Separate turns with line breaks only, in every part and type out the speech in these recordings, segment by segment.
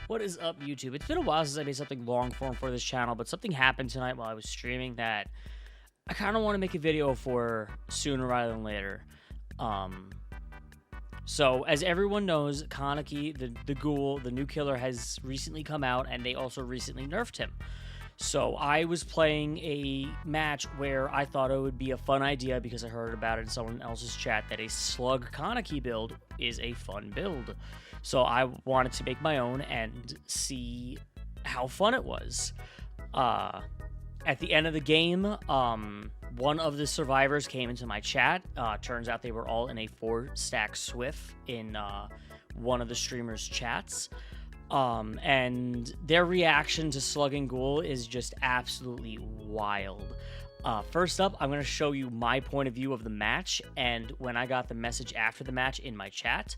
What is up, YouTube? It's been a while since I made something long form for this channel, but something happened tonight while I was streaming that I kind of want to make a video for sooner rather than later. So, as everyone knows, Kaneki, the ghoul, the new killer, has recently come out, and they also recently nerfed him. So, I was playing a match where I thought it would be a fun idea because I heard about it in someone else's chat that a slug Kaneki build is a fun build. So, I wanted to make my own and see how fun it was. At the end of the game, one of the survivors came into my chat. Turns out they were all in a 4-stack SWF in one of the streamers' chats. And their reaction to slugging ghoul is just absolutely wild. First up, I'm going to show you my point of view of the match and when I got the message after the match in my chat.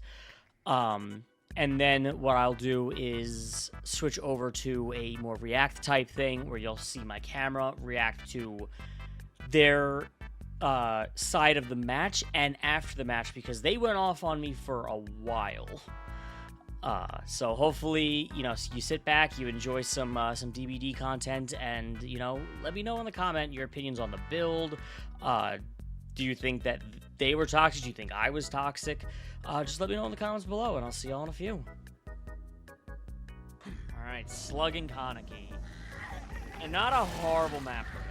And then what I'll do is switch over to a more react type thing where you'll see my camera react to their side of the match and after the match because they went off on me for a while. So hopefully, you sit back, you enjoy some DBD content, and, let me know in the comment your opinions on the build. Do you think that they were toxic? Do you think I was toxic? Just let me know in the comments below, and I'll see y'all in a few. Alright, slugging Kaneki. And not a horrible map for him.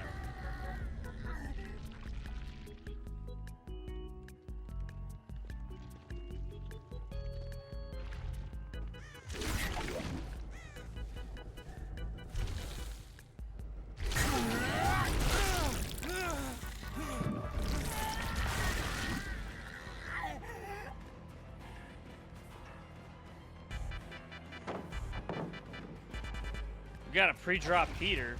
We got a pre-drop Peter.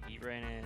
He ran in.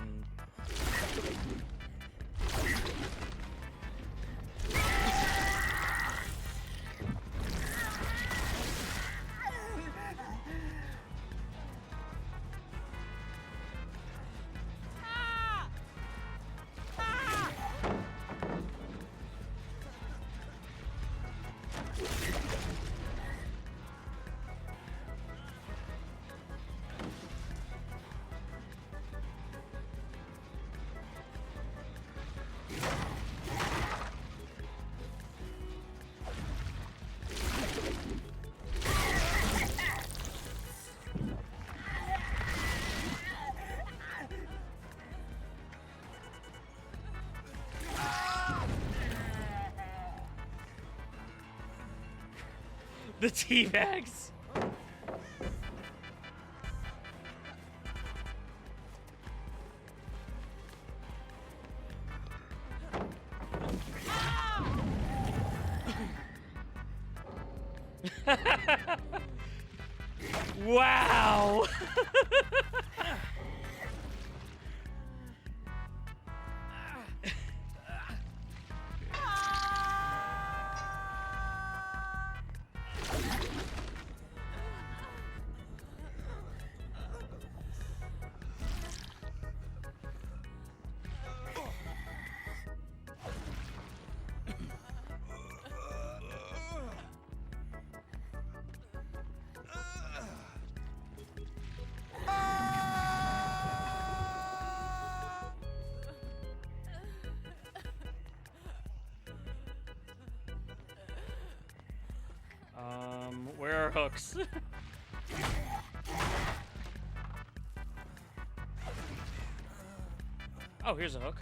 The T-Bags. Wow. Where are hooks? Oh, here's a hook.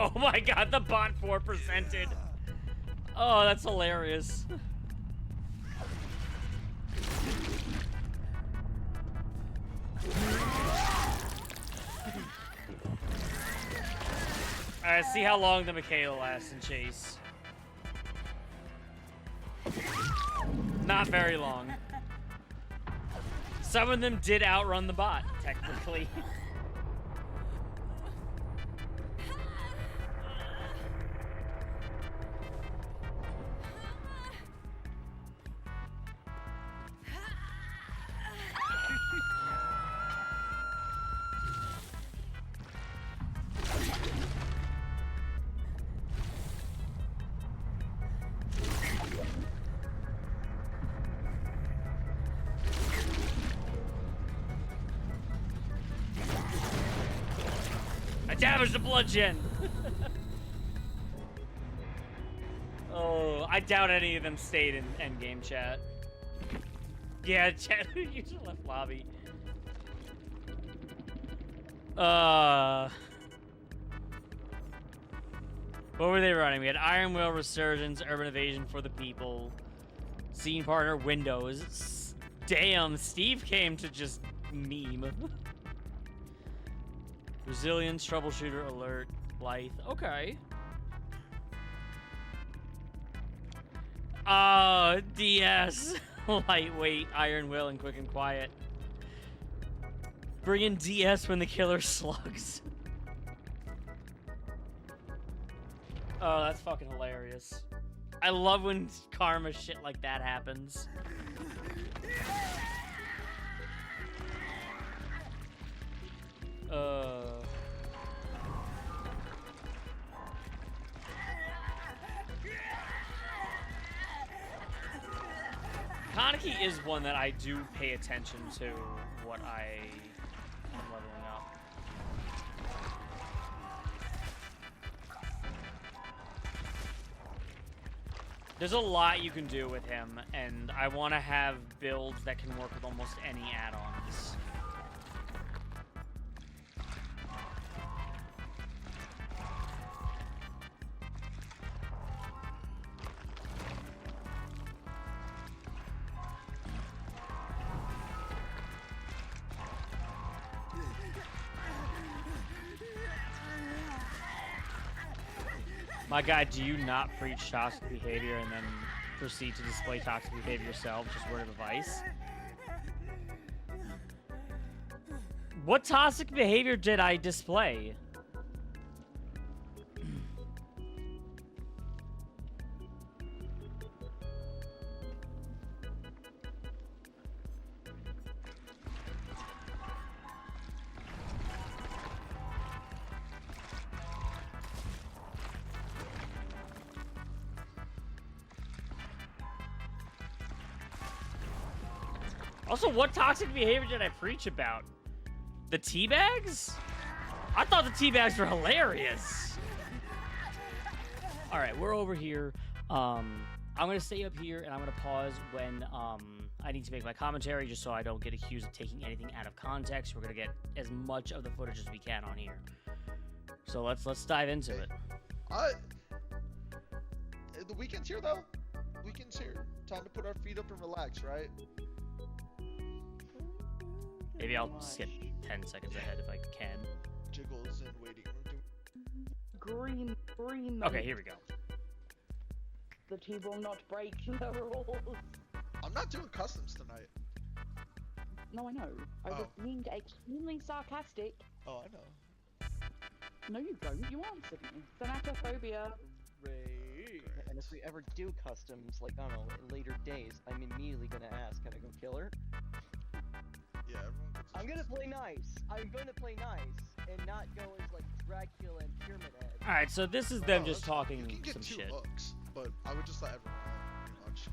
Oh my god, the bot 4%ed. Oh, that's hilarious. Alright, see how long the Michaela lasts in chase. Not very long. Some of them did outrun the bot, technically. Damage the blood gen. Oh, I doubt any of them stayed in endgame chat. Yeah, chat. You just left lobby. What were they running? We had Iron Will, Resurgence, Urban Evasion for the People, Scene Partner, Windows. Damn, Steve came to just meme. Resilience, Troubleshooter, Alert, Blythe. Okay. DS. Lightweight, Iron Will, and Quick and Quiet. Bring in DS when the killer slugs. Oh, that's fucking hilarious. I love when karma shit like that happens. Kaneki is one that I do pay attention to what I am leveling up. There's a lot you can do with him, and I want to have builds that can work with almost any add-ons. My guy, do you not preach toxic behavior and then proceed to display toxic behavior yourself? Just word of advice. What toxic behavior did I display? Also, what toxic behavior did I preach about? The teabags? I thought the teabags were hilarious. All right, we're over here. I'm gonna stay up here and I'm gonna pause when I need to make my commentary, just so I don't get accused of taking anything out of context. We're gonna get as much of the footage as we can on here. So let's dive into it.
The weekend's here though. Weekend's here. Time to put our feet up and relax, right?
Maybe I'll skip 10 seconds ahead if I can.
Jiggles and waiting room.
Green.
Okay, here we go.
The team will not break the rules.
I'm not doing customs tonight.
No, I know. I was being extremely sarcastic.
Oh, I know.
No, you don't. You answered me. Thanataphobia.
Great.
And if we ever do customs, like, I don't know, in later days, I'm immediately gonna ask, can I go kill her?
Yeah, everyone gets a
I'm gonna
chance.
play nice. I'm gonna play nice and not go as like Dracula and Pyramid Head.
All right, so this is
Oh,
them just
that's fine.
talking
You can get
some
2
shit.
hooks, but I would just let everyone know, pretty much.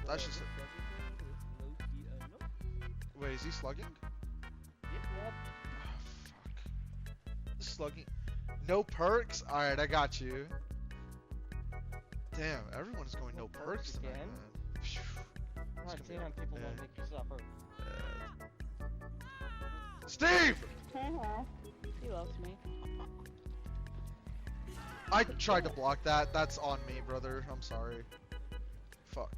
That's just it. Wait, is he slugging?
Yep.
Oh, fuck. Slugging. No perks? Alright, I got you. Damn, everyone's going no perks tonight,
again?
man. Phew. It's
God
gonna be
damn, people
bad.
wanna make you suffer.
Steve!
He loves me.
I tried to block that. That's on me, brother. I'm sorry. Fuck.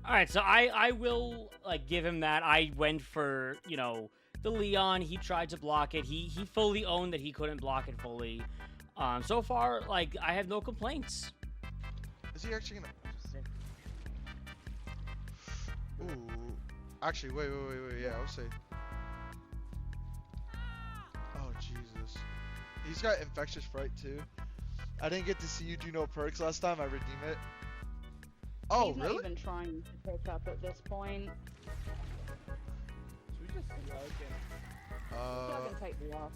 All right, so I will like give him that. I went for, you know, the Leon. He tried to block it. He fully owned that he couldn't block it fully. So far, like, I have no complaints.
Is he actually gonna... Ooh. Actually, wait. Yeah, I'll say. Oh, Jesus. He's got infectious fright, too. I didn't get to see you do no perks last time. I redeem it. Oh,
He's not
really?
even trying to pick up at this point.
Should we just slug
Slug and take the off.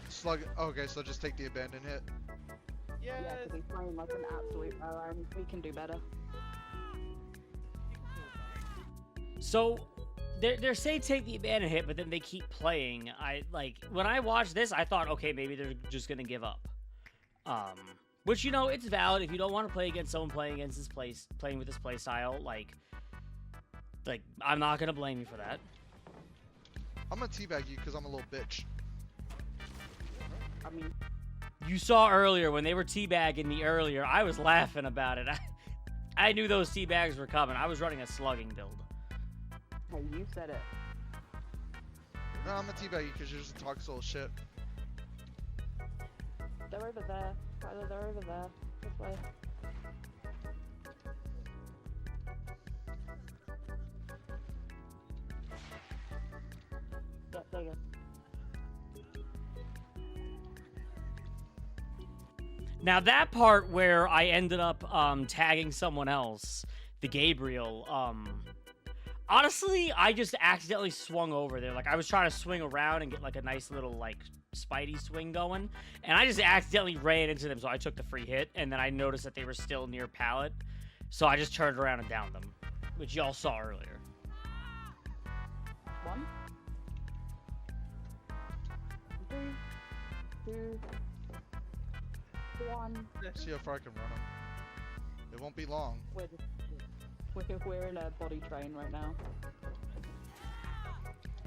Slug. Okay, so just take the abandon hit.
Yeah, because he's playing like an absolute pro, and we can do better.
So they're saying take the abandon hit, but then they keep playing. I like when I watched this, I thought, okay, maybe they're just gonna give up. Which, you know, it's valid if you don't want to play against someone playing with this play style. Like I'm not gonna blame you for that.
I'm gonna teabag you because I'm a little bitch.
I mean,
You saw earlier when they were teabagging me earlier, I was laughing about it. I knew those teabags were coming. I was running a slugging build.
hey, you said it.
No, I'm gonna teabag you because you're just talking so shit.
They're over there. Tyler, they're over there. This way. Yep, there you go.
Now that part where I ended up tagging someone else, the Gabriel, honestly, I just accidentally swung over there. Like, I was trying to swing around and get like a nice little like Spidey swing going, and I just accidentally ran into them, so I took the free hit, and then I noticed that they were still near pallet, so I just turned around and downed them, which y'all saw earlier.
One. 3, 2, 1.
See how far I can run him. It won't be long.
We're in a body train right now.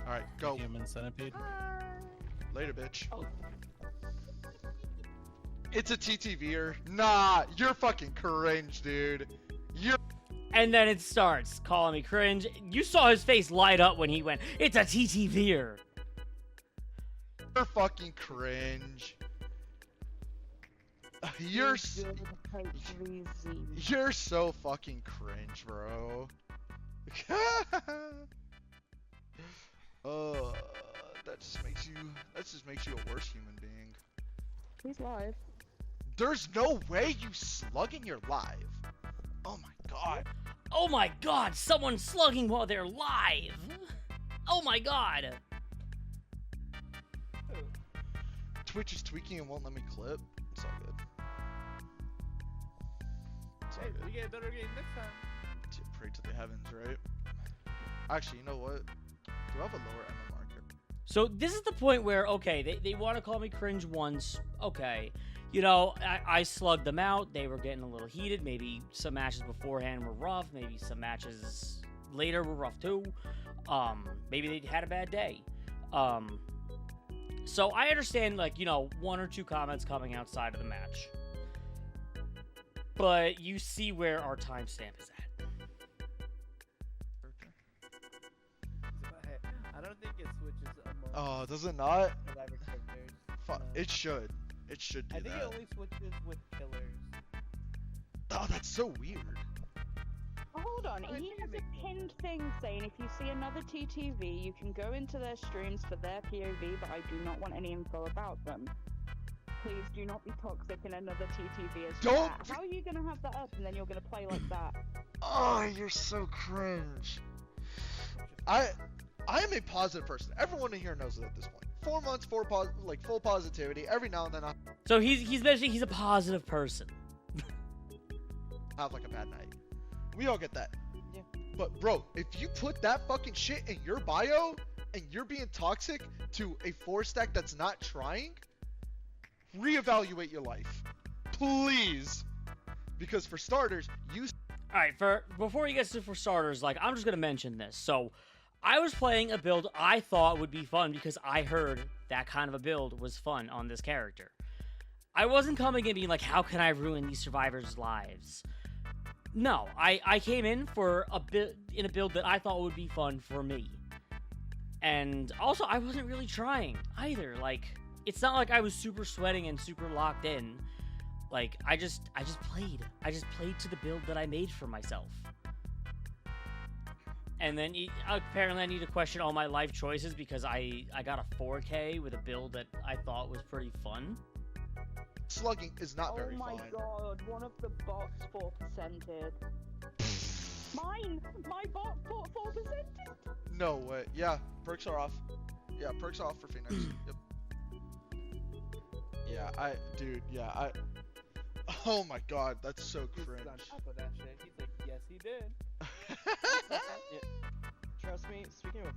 Alright, go.
Human centipede.
Later, bitch.
Oh.
It's a TTVer. Nah, you're fucking cringe, dude. You're
And then it starts calling me cringe. You saw his face light up when he went, "It's a TTVer."
fucking cringe. You're so fucking cringe, bro. That just makes you a worse human being.
He's live.
There's no way you slugging your live. Oh my god.
Oh my god, someone's slugging while they're live. Oh my god.
Twitch is tweaking and won't let me clip. It's all good. It's all
Hey,
good.
we get a better game next time.
Pray to the heavens, right? Actually, you know what? Do I have a lower MMR?
So this is the point where, okay, they want to call me cringe once. Okay. You know, I slugged them out. They were getting a little heated. Maybe some matches beforehand were rough. Maybe some matches later were rough too. Maybe they had a bad day. So I understand, like, you know, 1 or 2 comments coming outside of the match. But you see where our timestamp is at.
I don't think it switches among
Oh, does it not?
survivor characters.
Fuck,
No.
it should. It should do
I think
that.
it only switches with killers.
Oh, that's so weird.
Oh, hold on,
I
he
think
has
it
a
makes
pinned thing saying if you see another TTV, you can go into their streams for their POV, but I do not want any info about them. please do not be toxic in another TTV as
Don't
chat. How are you gonna have that up and then you're gonna play like that?
Oh, you're so cringe. I am a positive person. Everyone in here knows it at this point. 4 months, full positivity. Every now and then I
So he's mentioning he's a positive person.
have like a bad night. We all get that.
Yeah.
But bro, if you put that fucking shit in your bio and you're being toxic to a 4-stack that's not trying, reevaluate your life, please. Because for starters, you.
All right, before he gets to for starters, like I'm just gonna mention this. So, I was playing a build I thought would be fun because I heard that kind of a build was fun on this character. I wasn't coming in being like, how can I ruin these survivors' lives? No, I came in for a build that I thought would be fun for me. And also, I wasn't really trying either. Like, it's not like I was super sweating and super locked in. Like, I just played. I just played to the build that I made for myself. And then, apparently I need to question all my life choices because I got a 4K with a build that I thought was pretty fun.
Slugging is not very
Oh my
fun.
god, one of the bots 4%ed. Mine! My bot 4%ed!
No way. Yeah, perks are off. Yeah, perks off for Phoenix. Yep. Yeah, dude, yeah, oh my god, that's so
He's
cringe.
on top of that shit. He's like, yes, he did.
Yeah. Trust me, speaking of,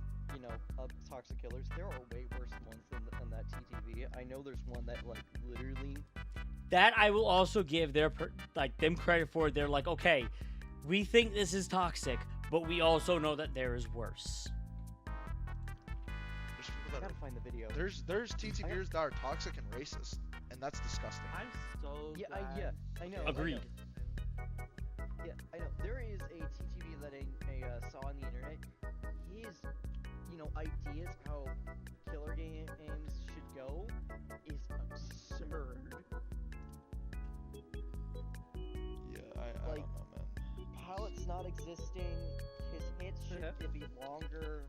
toxic killers, there are way worse ones than that TTV. I know there's one that, like, literally...
That I will also give them credit for. They're like, okay, we think this is toxic, but we also know that there is worse.
There's people
I
that
gotta find the video.
there's TTVers that are toxic and racist, and that's disgusting.
I'm so
Yeah,
glad.
I know.
Agreed.
Yeah, I know. There is a TTV that I saw on the internet. His, ideas how killer games should go is absurd.
Yeah, I
Like,
don't know, man.
Pilots not existing. His hits should be longer.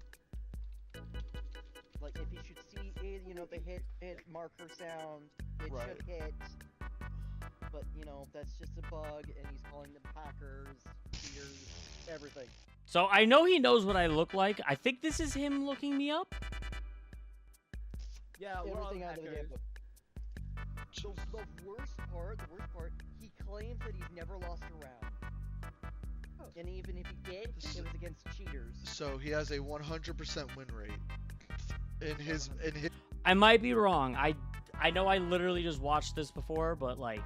Like, if he should see, the hit marker sound, it
Right.
should hit. But, that's just a bug, and he's calling them hackers, cheaters, everything.
So I know he knows what I look like. I think this is him looking me up.
Yeah, we're all
Everything out of the
hackers.
game. The worst part, he claims that he's never lost a round.
Oh.
And even if he did, it was against cheaters.
So he has a 100% win rate in his
I might be wrong. I know I literally just watched this before, but like,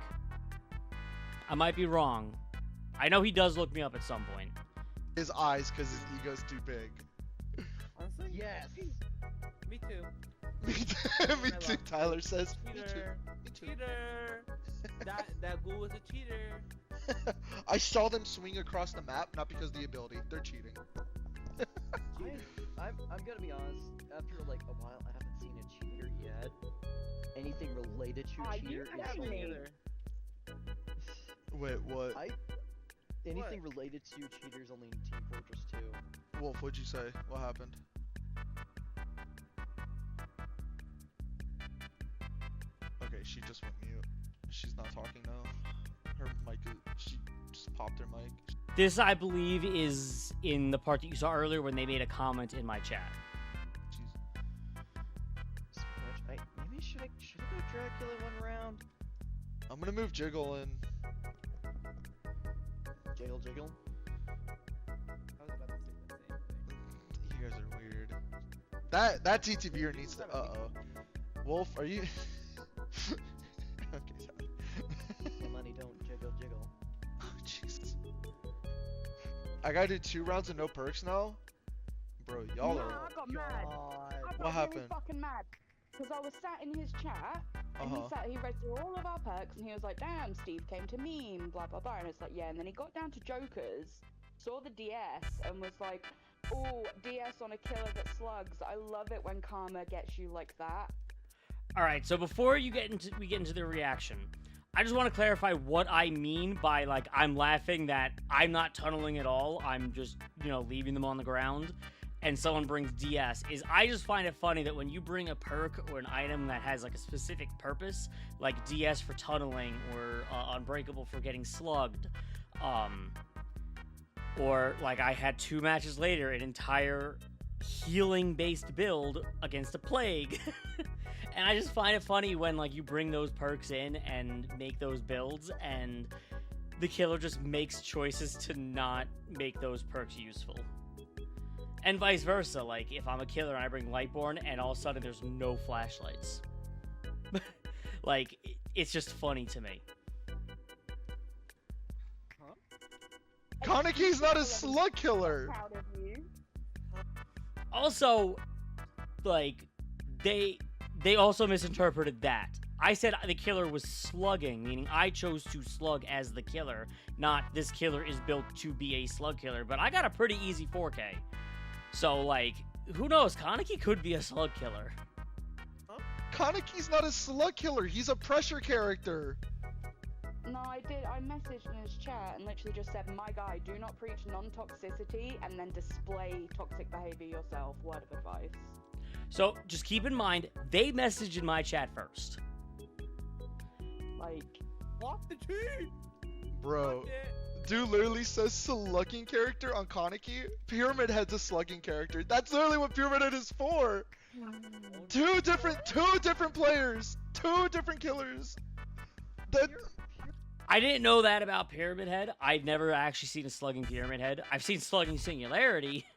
I might be wrong. I know he does look me up at some point.
his eyes because his ego's too big.
Honestly?
Yes.
Me too.
Me too.
love
Tyler says. Me too.
Cheater.
Me too.
Cheater. That ghoul was a cheater.
I saw them swing across the map, not because of the ability. They're cheating.
I'm gonna be honest. After like a while, I haven't seen a cheater yet. Anything related to
Are
cheater
you
is
kidding me?
Either.
Wait, what?
anything related to cheaters only in Team Fortress 2.
Wolf, what'd you say? What happened? Okay, she just went mute. She's not talking now. Her mic she just popped her mic.
This, I believe, is in the part that you saw earlier when they made a comment in my chat.
Jeez.
Speaking of which, maybe should I go Dracula one round?
I'm gonna move Jiggle in.
Jiggle.
I was about to say the same thing.
You guys are weird. That TTVer needs to. Uh-oh. Wolf, are you? Okay, sorry.
The money don't jiggle.
Oh, Jesus. I gotta do 2 rounds of no perks now? Bro, y'all
No,
are.
I got mad. I got
What
really
happened?
fucking mad. Because I was sat in his chat, and he read through all of our perks, and he was like, damn, Steve came to meme, blah, blah, blah. And it's like, yeah. And then he got down to Jokers, saw the DS, and was like, oh, DS on a killer that slugs. I love it when karma gets you like that.
All right, so before we get into the reaction, I just want to clarify what I mean by, like, I'm laughing that I'm not tunneling at all. I'm just, leaving them on the ground. and someone brings DS is I just find it funny that when you bring a perk or an item that has like a specific purpose, like DS for tunneling or Unbreakable for getting slugged, or like I had 2 matches later, an entire healing-based build against a plague. And I just find it funny when like you bring those perks in and make those builds, and the killer just makes choices to not make those perks useful. And vice versa, like if I'm a killer and I bring Lightborn and all of a sudden there's no flashlights. Like, it's just funny to me.
Kaneki's not a slug killer!
Proud of you.
Also, like, they also misinterpreted that. I said the killer was slugging, meaning I chose to slug as the killer, not this killer is built to be a slug killer, but I got a pretty easy 4K. So, like, who knows? Kaneki could be a slug killer.
Kaneki's not a slug killer, he's a pressure character!
No, I did. I messaged in his chat and literally just said, my guy, do not preach non-toxicity and then display toxic behavior yourself. Word of advice.
So, just keep in mind, they messaged in my chat first.
Like,
Lock the key!
Bro,
Fuck it.
dude literally says slugging character on Kaneki. Pyramid Head's a slugging character. That's literally what Pyramid Head is for! Two different players! 2 different killers! That...
I didn't know that about Pyramid Head. I've never actually seen a slugging Pyramid Head. I've seen slugging Singularity.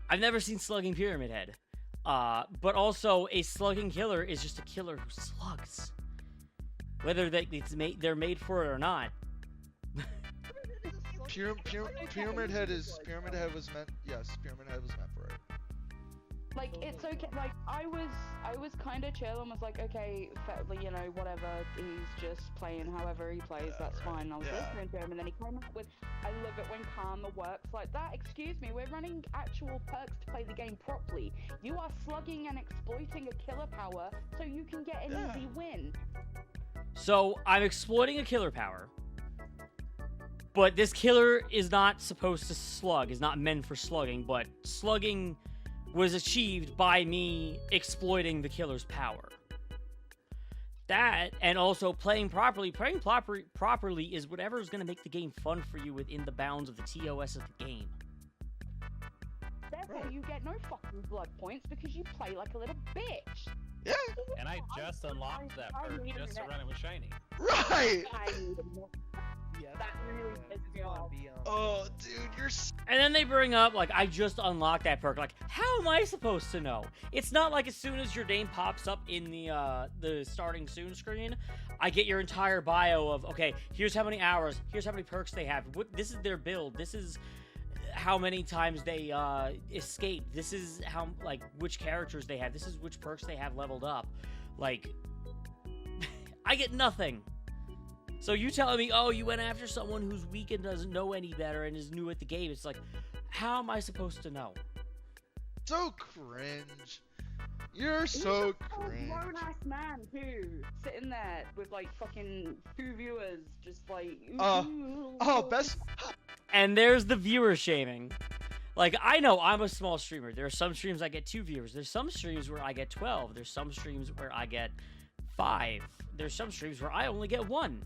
I've never seen slugging Pyramid Head. But also, a slugging killer is just a killer who slugs. Whether they're made for it or not.
Pyramid Head was meant, yes, Pyramid Head was meant for it.
like it's okay. Like I was kind of chill and was like, okay, you know, whatever. He's just playing however he plays. That's fine. I was listening to him, and then he came up with, I love it when karma works like that. Excuse me, we're running actual perks to play the game properly. You are slugging and exploiting a killer power so you can get an easy win.
So, I'm exploiting a killer power. But this killer is not supposed to slug, is not meant for slugging, but slugging was achieved by me exploiting the killer's power. That, and also playing properly is whatever is going to make the game fun for you within the bounds of the TOS of the game.
Therefore, you get no fucking blood points because you play like a little bitch.
Yeah.
And I just unlocked that perk just to run it with Shiny.
Right!
Yeah,
That really pissed me off.
Oh, dude, you're
And then they bring up, like, I just unlocked that perk. Like, how am I supposed to know? It's not like as soon as your name pops up in the starting soon screen, I get your entire bio of, okay, here's how many hours, here's how many perks they have, this is their build, this is how many times they escape, this is how, like, which characters they have, this is which perks they have leveled up. Like, I get nothing. So you telling me, oh, you went after someone who's weak and doesn't know any better and is new at the game. It's like, how am I supposed to know?
so cringe. You're so cringe.
Grown ass man too, sitting there with like fucking 2 viewers, just like.
Oh, best.
And there's the viewer shaming. Like, I know I'm a small streamer. There are some streams I get 2 viewers. There's some streams where I get 12. There's some streams where I get 5. There's some streams where I only get 1.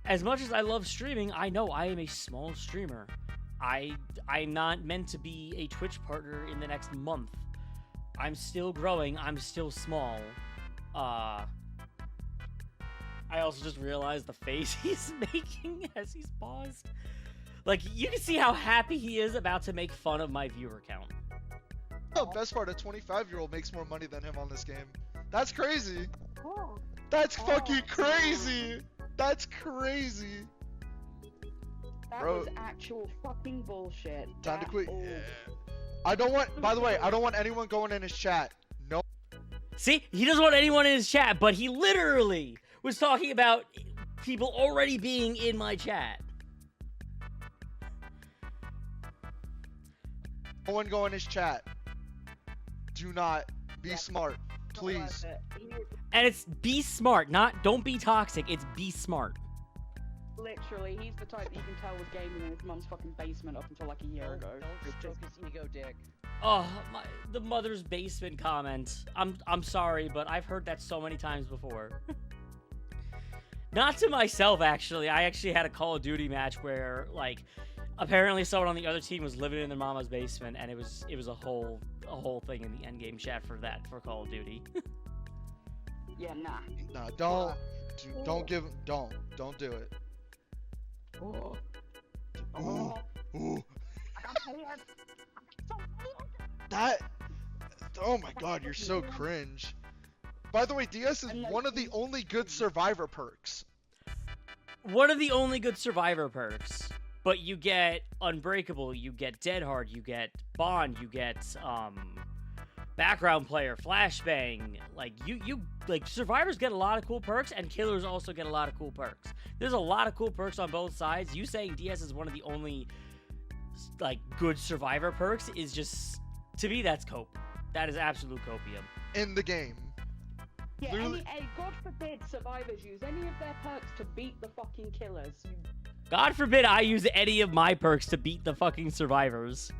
As much as I love streaming, I know I am a small streamer. I'm not meant to be a Twitch partner in the next month. I'm still growing. I'm still small. I also just realized the face he's making as he's paused. Like, you can see how happy he is about to make fun of my viewer count.
Oh, best part, a 25-year-old makes more money than him on this game. That's crazy.
Oh,
That's fucking crazy. That's crazy.
that
Bro.
was actual fucking bullshit.
Time to
That-
quit.
oh.
Yeah. I don't want, by the way, I don't want anyone going in his chat. No.
See, he doesn't want anyone in his chat, but he literally was talking about people already being in my chat.
No one go in his chat. Do not be
Yeah.
smart.
Not
Please.
worth it.
And it's be smart, not don't be toxic. It's be smart.
Literally, he's the type that you can tell was gaming in his mum's fucking basement up until like a year ago.
Don't stroke his ego, Dick.
Oh, the mother's basement comment. I'm sorry, but I've heard that so many times before. Not to myself, actually. I actually had a Call of Duty match where, like, apparently someone on the other team was living in their mama's basement, and it was a whole thing in the endgame chat for Call of Duty.
Yeah, nah.
Nah, don't do it.
Oh.
Ooh, ooh.
I can't say it.
That. Oh my God, you're so cringe. By the way, DS is one of the only good survivor perks.
One of the only good survivor perks. But you get Unbreakable, you get Dead Hard, you get Bond, you get background player, flashbang. Like like survivors get a lot of cool perks, and killers also get a lot of cool perks. There's a lot of cool perks on both sides. You saying DS is one of the only like good survivor perks is just, to me, that's cope. That is absolute copium.
In the game.
Yeah,
Literally...
God forbid survivors use any of their perks to beat the fucking killers.
God forbid I use any of my perks to beat the fucking survivors.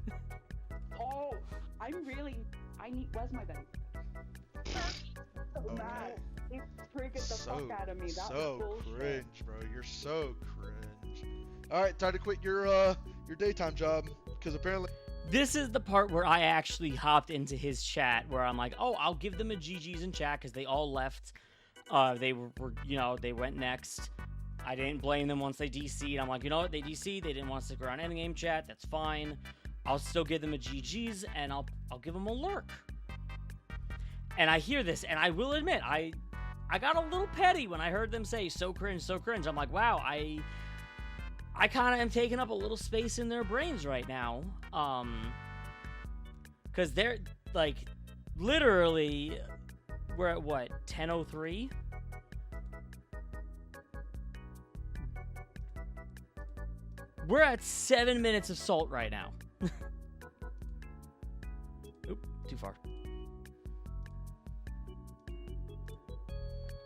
Oh, I need, where's my bed? So mad. It triggered the fuck out of me. That was bullshit.
Cringe, bro. You're so cringe. Alright, time to quit your daytime job, because apparently...
This is the part where I actually hopped into his chat, where I'm like, oh, I'll give them a GG's in chat, because they all left. They were, they went next. I didn't blame them once they DC'd. I'm like, you know what, they DC'd, they didn't want to stick around endgame chat, that's fine. I'll still give them a GG's, and I'll give them a lurk. And I hear this, and I will admit, I got a little petty when I heard them say, so cringe, so cringe. I'm like, wow, I kind of am taking up a little space in their brains right now. Because they're, like, literally, we're at, what, 10:03? We're at 7 minutes of salt right now. Oop, too far.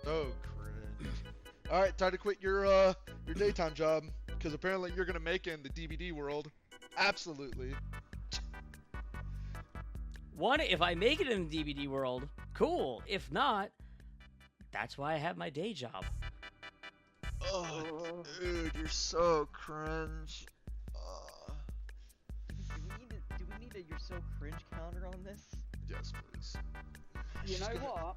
Oh, cringe. Alright, time to quit your daytime job, because apparently you're gonna make it in the DVD world. Absolutely.
One, if I make it in the DVD world, cool. If not, that's why I have my day job.
Oh, dude, you're so cringe.
Do we need a you're so cringe counter on this?
Yes, please.
You know what?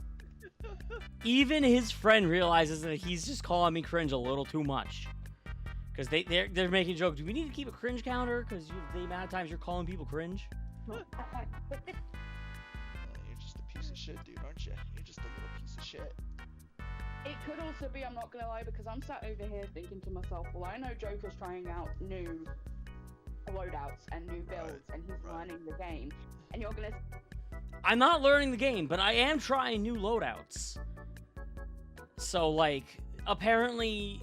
Even his friend realizes that he's just calling me cringe a little too much. Because they're making a joke. Do we need to keep a cringe counter? Because the amount of times you're calling people cringe.
You're just a piece of shit, dude, aren't you? You're just a little piece of shit.
It could also be, I'm not gonna lie, because I'm sat over here thinking to myself, well, I know Joker's trying out new loadouts and new builds, and he's learning the game, and you're gonna...
I'm not learning the game, but I am trying new loadouts. So, like, apparently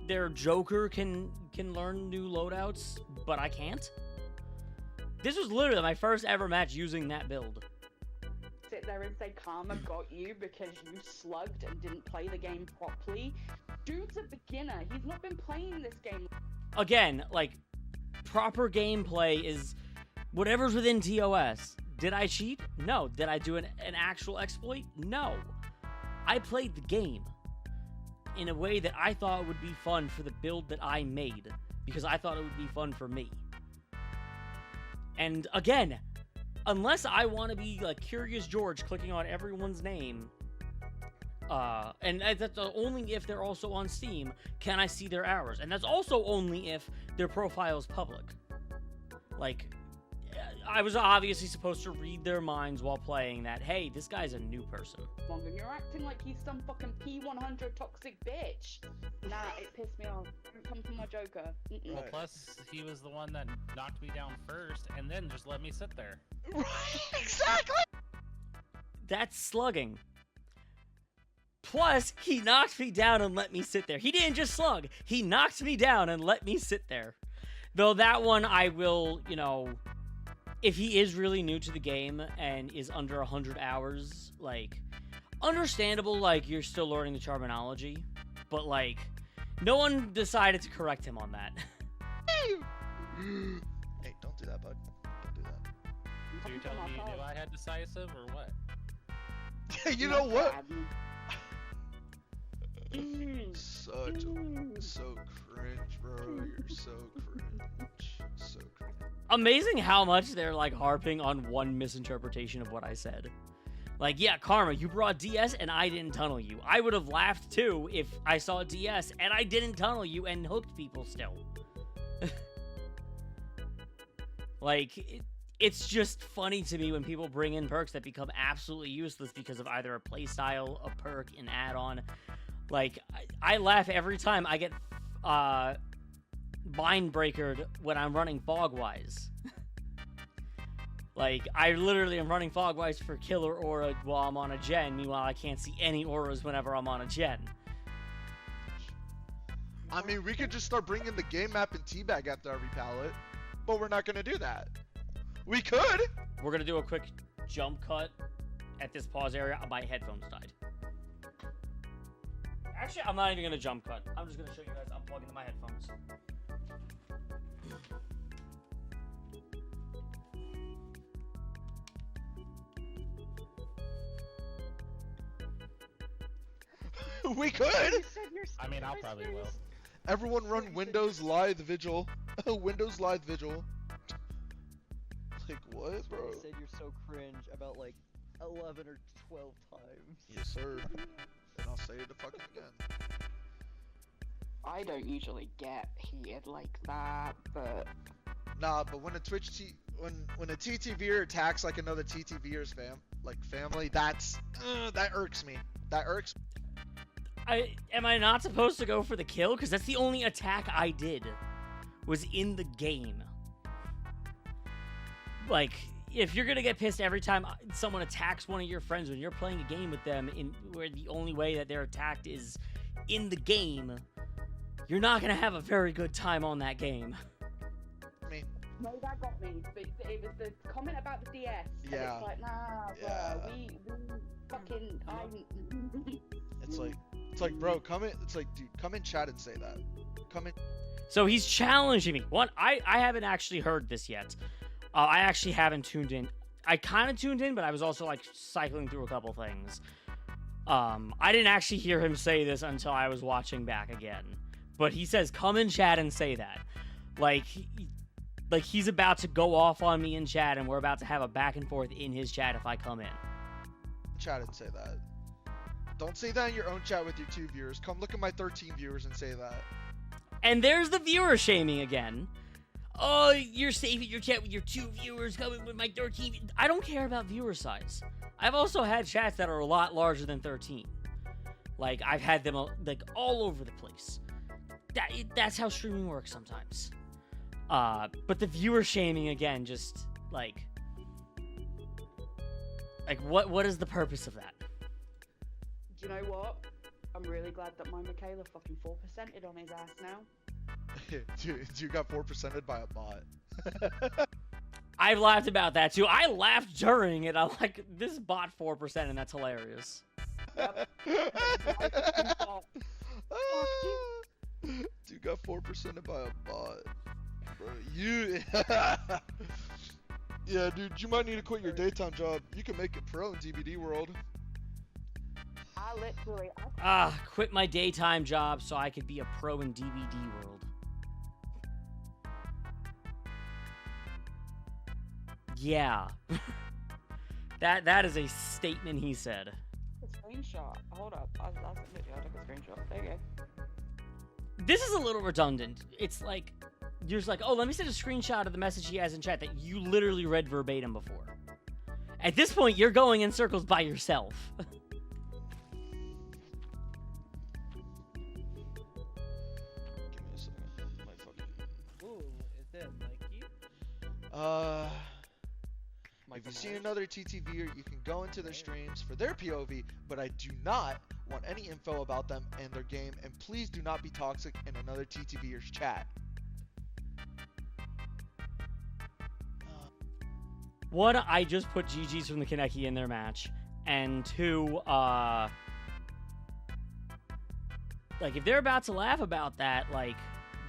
their Joker can learn new loadouts, but I can't? This was literally my first ever match using that build.
Sit there and say karma got you because you slugged and didn't play the game properly. Dude's a beginner. He's not been playing this game.
Again, like, proper gameplay is whatever's within TOS. Did I cheat? No. Did I do an actual exploit? No. I played the game in a way that I thought would be fun for the build that I made, because I thought it would be fun for me. And again, unless I want to be like Curious George clicking on everyone's name, and that's only if they're also on Steam, can I see their hours. And that's also only if their profile is public. Like, I was obviously supposed to read their minds while playing that, hey, this guy's a new person.
And you're acting like he's some fucking P100 toxic bitch. Nah, it pissed me off. Don't come from my Joker.
Well, plus, he was the one that knocked me down first, and then just let me sit there.
Exactly!
That's slugging. Plus, he knocked me down and let me sit there. He didn't just slug. He knocked me down and let me sit there. Though that one, I will, you know, if he is really new to the game and is under 100 hours, like, understandable, like, you're still learning the terminology. But, like, No one decided to correct him on that.
Hey, don't do that, bud. Don't do that.
So you're telling me you knew I had decisive or what?
You know what?
Mm.
So cringe, bro. You're so cringe. So cringe.
Amazing how much they're like harping on one misinterpretation of what I said. Like, yeah, Karma, you brought DS and I didn't tunnel you. I would have laughed too if I saw DS and I didn't tunnel you and hooked people still. Like, it's just funny to me when people bring in perks that become absolutely useless because of either a playstyle, a perk, an add-on. Like, I laugh every time I get bind breakered when I'm running Fogwise. Like, I literally am running Fogwise for Killer Aura while I'm on a gen. Meanwhile, I can't see any auras whenever I'm on a gen.
I mean, we could just start bringing the game map and teabag after every pallet, but we're not gonna do that. We could.
We're gonna do a quick jump cut at this pause area. My headphones died. Actually, I'm not even gonna jump cut. I'm just gonna show you guys unplugging my headphones.
We could.
I mean, I'll probably will.
Everyone run Windows Live Vigil. Windows Live Vigil. Like what, bro?
You said you're so cringe about like 11 or 12 times.
Yes, sir. And I'll say it fucking again.
I don't usually get heated like that, but
Nah, but when a when a TTVer attacks like another TTVer's family, that irks me. That irks.
Am I not supposed to go for the kill? Because that's the only attack I did. Was in the game. Like, if you're gonna get pissed every time someone attacks one of your friends when you're playing a game with them, where the only way that they're attacked is in the game, you're not gonna have a very good time on that game.
Me.
no, that got me. But it was the comment about the DS. And
Yeah.
it's like, nah,
Yeah.
bro, we fucking,
It's like, bro, come in. It's like, dude, come in chat and say that. Come in.
So he's challenging me. One, I haven't actually heard this yet. I actually haven't tuned in. I kind of tuned in, but I was also like cycling through a couple things. I didn't actually hear him say this until I was watching back again. But he says, come in chat and say that. Like he's about to go off on me in chat, and we're about to have a back and forth in his chat if I come in.
Chat and say that. Don't say that in your own chat with your 2 viewers. Come look at my 13 viewers and say that.
And there's the viewer shaming again. Oh, you're saving your chat with your 2 viewers coming with my 13. I don't care about viewer size. I've also had chats that are a lot larger than 13. Like, I've had them like all over the place. That's how streaming works sometimes. But the viewer shaming again, just like what is the purpose of that?
do you know what? I'm really glad that my Michaela fucking 4%ed on his ass now.
Dude, you got 4%ed by a bot.
I've laughed about that too. I laughed during it. I'm like, this bot 4%, and that's hilarious.
Yep.
Dude got 4%ed by a bot. Bro, you. Yeah, dude, you might need to quit your daytime job. You can make it pro in DVD world.
I literally.
Quit my daytime job so I could be a pro in DVD world. Yeah. That is a statement he said.
A screenshot. Hold up. I took a screenshot. There you go.
This is a little redundant. It's like, you're just like, oh, let me send a screenshot of the message he has in chat that you literally read verbatim before. At this point, you're going in circles by yourself.
Give me a second. My fucking.
Ooh, is that Mikey?
If you see another TTVer, you can go into their streams for their POV, but I do not want any info about them and their game, and please do not be toxic in another TTVer's chat.
One, I just put GG's from the Kaneki in their match, and two, like, if they're about to laugh about that, like,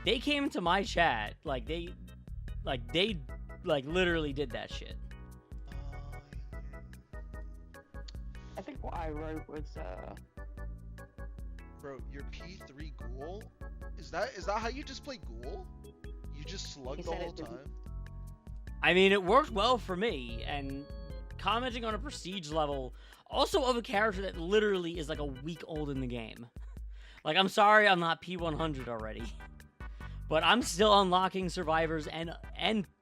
they came into my chat, like, they literally did that shit.
I think what I wrote was,
Bro, your P3 ghoul? Is that how you just play ghoul? You just slug
He
the
said
whole
it didn't.
time?
I mean, it worked well for me, and commenting on a prestige level, also of a character that literally is like a week old in the game. Like, I'm sorry I'm not P100 already, but I'm still unlocking survivors and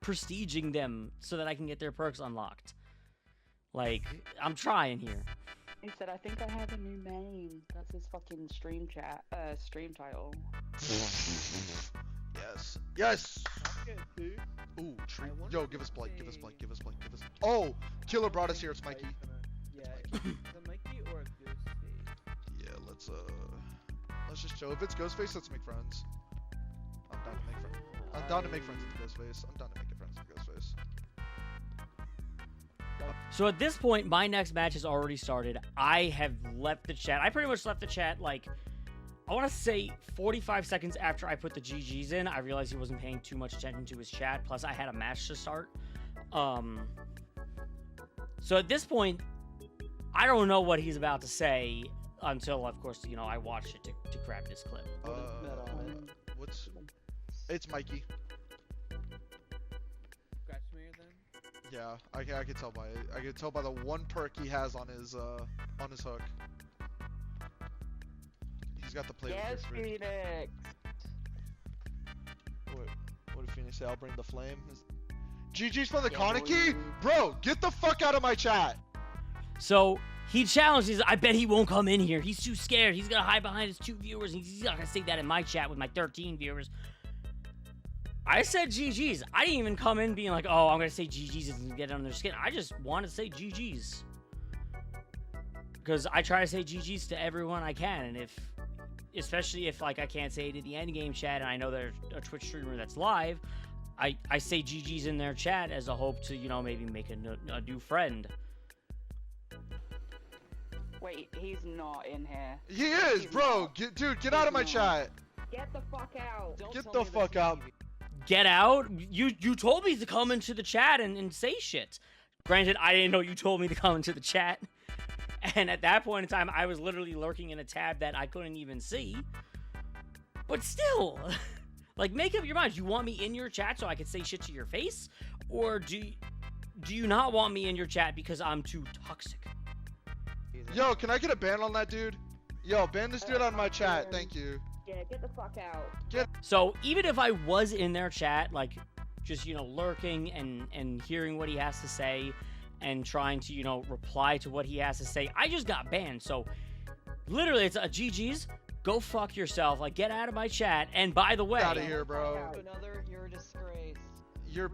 prestiging them so that I can get their perks unlocked. Like, I'm trying here.
he said, I think I have a new name. That's his fucking stream title.
Yes. Yes!
Okay, dude.
Ooh, tree.
I wanted
Yo,
to
give us Blake, give us
say-
Blake, give us Blake, give us. Oh! Killer brought us here, it's Mikey.
Yeah, the Mikey or a Ghostface?
Yeah, let's just chill. If it's Ghostface, let's make friends. I'm down to make friends. I'm down to make friends with Ghostface. I'm down to make friends with Ghostface.
So at this point, my next match has already started. I have left the chat. I pretty much left the chat, like, I want to say 45 seconds after I put the GGs in. I realized he wasn't paying too much attention to his chat. Plus, I had a match to start. So at this point, I don't know what he's about to say until, of course, you know, I watched it to grab this clip.
What's... It's Mikey.
Scratch Mayor then?
Yeah, I can tell by it. I can tell by the one perk he has on his hook. He's got the play
Yes,
with Phoenix.
Phoenix!
What did Phoenix say? I'll bring the flame. GG's for the
Yeah,
Kaneki?
boy.
Bro, get the fuck out of my chat!
So he challenges. I bet he won't come in here. He's too scared. He's gonna hide behind his 2 viewers. And he's not gonna say that in my chat with my 13 viewers. I said GG's. I didn't even come in being like, oh, I'm gonna say GG's and get on their skin. I just want to say GG's. Because I try to say GG's to everyone I can, and especially if like I can't say it in the endgame chat, and I know there's a Twitch streamer that's live, I say GG's in their chat as a hope to, you know, maybe make a new friend.
Wait, he's not in here.
He is,
He's
bro!
not.
Dude, get out of my
He's
chat!
Get the fuck out!
Don't
Get
tell
the
me this
fuck
is
out.
TV.
Get out? You told me to come into the chat and say shit. Granted, I didn't know you told me to come into the chat. And at that point in time, I was literally lurking in a tab that I couldn't even see. But still, like, make up your mind. Do you want me in your chat so I can say shit to your face? Or do you not want me in your chat because I'm too toxic?
Yo, can I get a ban on that dude? Yo, ban this dude out of my chat, thank you.
Yeah, get the fuck out.
So even if I was in their chat, like, just, you know, lurking and hearing what he has to say and trying to, you know, reply to what he has to say, I just got banned. So literally, it's a GG's. Go fuck yourself. Like, get out of my chat. And by the way,
Get out of here, bro.
Another, you're a disgrace.
You're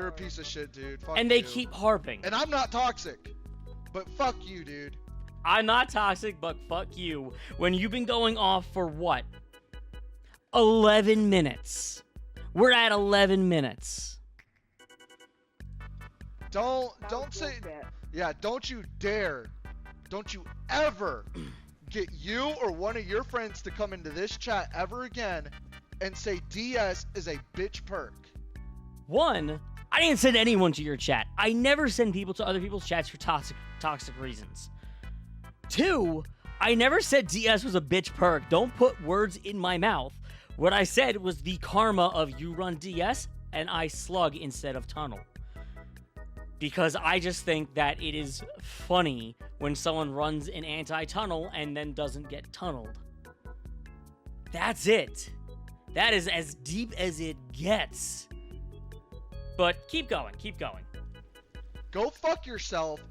a piece of shit, dude. Fuck
and they
you.
keep harping.
And I'm not toxic. But fuck you, dude.
I'm not toxic, but fuck you. When you've been going off for what? 11 minutes. We're at 11 minutes.
Don't
That was
say...
bullshit.
Yeah, don't you dare. Don't you ever get you or one of your friends to come into this chat ever again and say DS is a bitch perk.
One, I didn't send anyone to your chat. I never send people to other people's chats for toxic reasons. Two, I never said DS was a bitch perk. Don't put words in my mouth. What I said was the karma of you run DS and I slug instead of tunnel. Because I just think that it is funny when someone runs an anti-tunnel and then doesn't get tunneled. That's it. That is as deep as it gets. But keep going, keep going.
Go fuck yourself.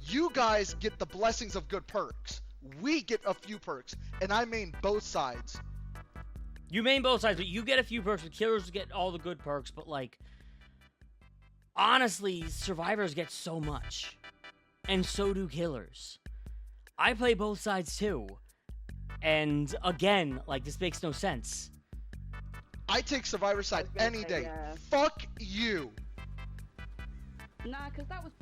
You guys get the blessings of good perks. We get a few perks, and I mean both sides.
You main both sides, but you get a few perks, but killers get all the good perks, but like, honestly, survivors get so much. And so do killers. I play both sides too. And again, like, this makes no sense.
I take survivor side
gonna
any
say,
day.
yeah.
Fuck you.
Nah, because that was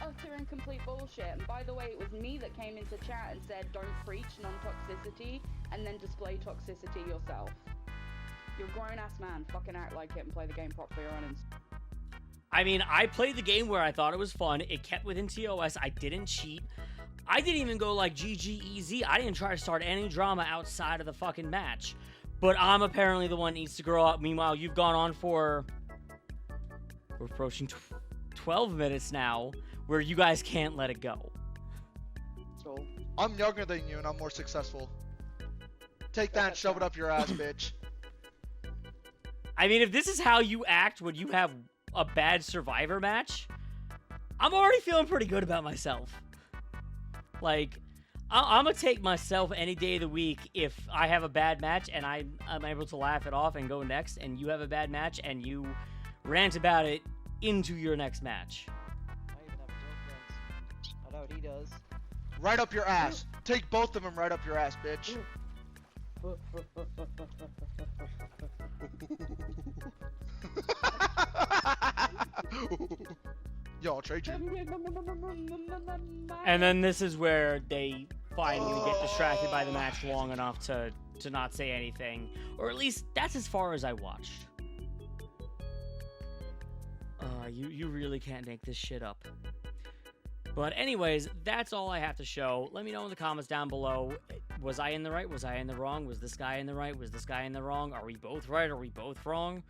utter and complete bullshit. And by the way, it was me that came into chat and said, don't preach non-toxicity and then display toxicity yourself. You're a grown-ass man. Fucking act like it and play the game properly or uninstall.
I mean, I played the game where I thought it was fun. It kept within TOS. I didn't cheat. I didn't even go like GG. I didn't try to start any drama outside of the fucking match. But I'm apparently the one that needs to grow up. Meanwhile, you've gone on for... We're approaching 12 minutes now, where you guys can't let it go.
So,
I'm younger than you and I'm more successful. Take that and shove it up your ass, bitch.
I mean, if this is how you act when you have a bad Survivor match, I'm already feeling pretty good about myself. Like, I'm gonna take myself any day of the week if I have a bad match and I'm able to laugh it off and go next, and you have a bad match and you rant about it into your next match.
I even have girlfriends. I know what he does.
Right up your ass. Take both of them right up your ass, bitch. Yo, I'll trade you.
And then this is where they finally get distracted by the match long enough to not say anything. Or at least, that's as far as I watched. You really can't make this shit up. But anyways, that's all I have to show. Let me know in the comments down below. Was I in the right? Was I in the wrong? Was this guy in the right? Was this guy in the wrong? Are we both right? Are we both wrong?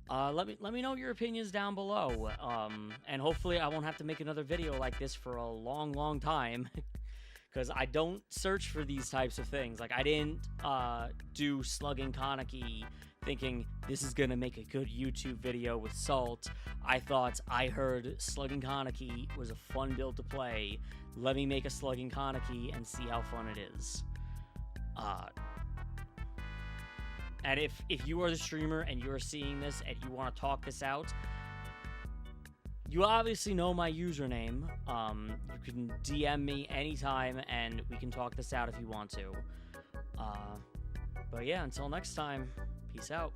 Let me know your opinions down below. And hopefully I won't have to make another video like this for a long time. Because I don't search for these types of things. Like, I didn't do slugging Kaneki thinking this is gonna make a good YouTube video with Salt. I thought I heard slugging Kaneki was a fun build to play. Let me make a slugging Kaneki and see how fun it is. And if you are the streamer and you're seeing this and you want to talk this out, you obviously know my username. You can DM me anytime and we can talk this out if you want to. But yeah, until next time, peace out.